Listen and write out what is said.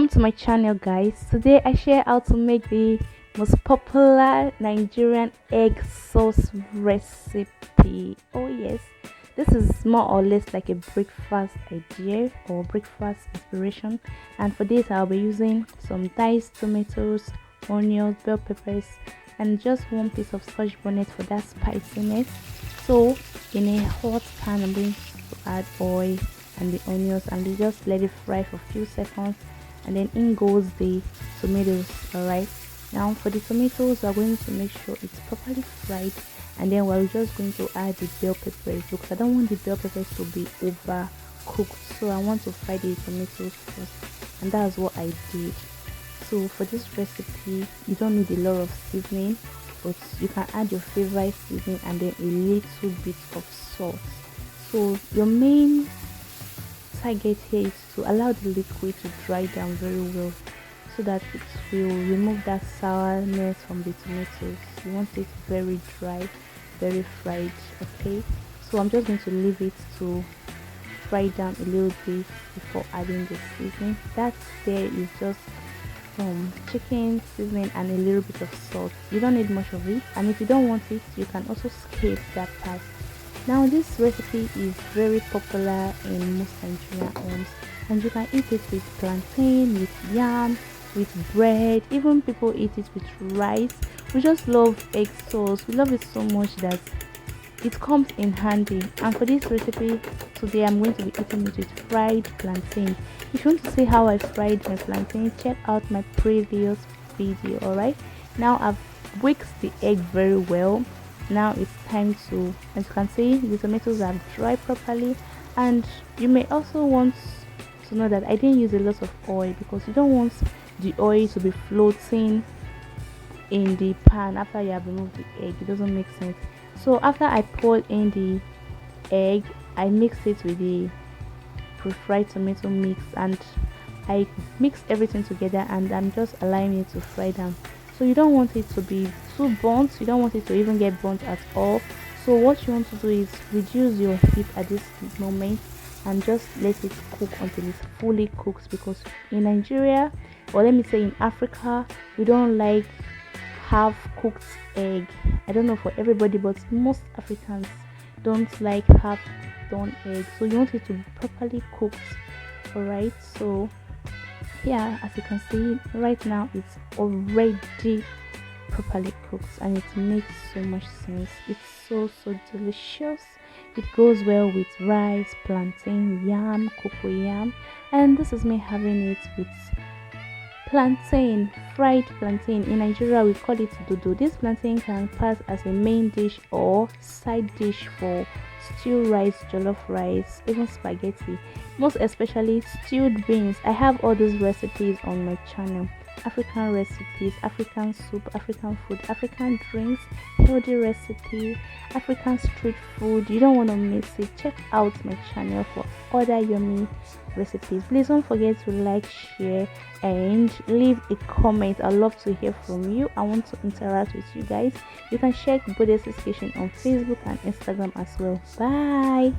Welcome to my channel, guys. Today I share how to make the most popular Nigerian egg sauce recipe. Oh yes, this is more or less like a breakfast idea or breakfast inspiration, and for this I'll be using some diced tomatoes, onions, bell peppers, and just one piece of scotch bonnet for that spiciness. So in a hot pan I'm going to add oil and the onions, and just let it fry for a few seconds, and then in goes the tomatoes. All right, now for the tomatoes we're going to make sure it's properly fried, and then we're just going to add the bell peppers because I don't want the bell peppers to be overcooked, so I want to fry the tomatoes first, and that's what I did. So for this recipe you don't need a lot of seasoning, but you can add your favorite seasoning and then a little bit of salt. So your main target here is to allow the liquid to dry down very well, so that it will remove that sourness from the tomatoes. You want it very dry, very fried. Okay, so I'm just going to leave it to fry down a little bit before adding the seasoning. That there is just chicken seasoning and a little bit of salt. You don't need much of it, and if you don't want it you can also skip that part. Now this recipe is very popular in most Nigerian homes, and you can eat it with plantain, with yam, with bread. Even people eat it with rice. We just love egg sauce. We love it so much that it comes in handy. And for this recipe today I'm going to be eating it with fried plantain. If you want to see how I fried my plantain, check out my previous video. Alright, now I've whisked the egg very well. Now it's time to, as you can see, the tomatoes are dried properly, and you may also want to know that I didn't use a lot of oil because you don't want the oil to be floating in the pan after you have removed the egg. It doesn't make sense. So after I poured in the egg, I mixed it with the pre-fried tomato mix, and I mixed everything together, and I'm just allowing it to fry down. So you don't want it to be too burnt, you don't want it to even get burnt at all. So what you want to do is reduce your heat at this moment and just let it cook until it's fully cooked, because in Nigeria, or let me say in Africa, we don't like half cooked egg. I don't know for everybody, but most Africans don't like half done egg, so you want it to be properly cooked. Alright, so yeah, as you can see right now it's already properly cooked, and it makes so much sense. It's so delicious. It goes well with rice, plantain, yam, cocoa yam, and this is me having it with plantain, fried plantain. In Nigeria we call it dodo. This plantain can pass as a main dish or side dish for stew rice, jollof rice, even spaghetti, most especially stewed beans. I have all these recipes on my channel: African recipes, African soup, African food, African drinks, healthy recipe, African street food. You don't want to miss it. Check out my channel for other yummy recipes. Please don't forget to like, share, and leave a comment. I love to hear from you. I want to interact with you guys. You can check Dodo's Kitchen on Facebook and Instagram as well. Bye.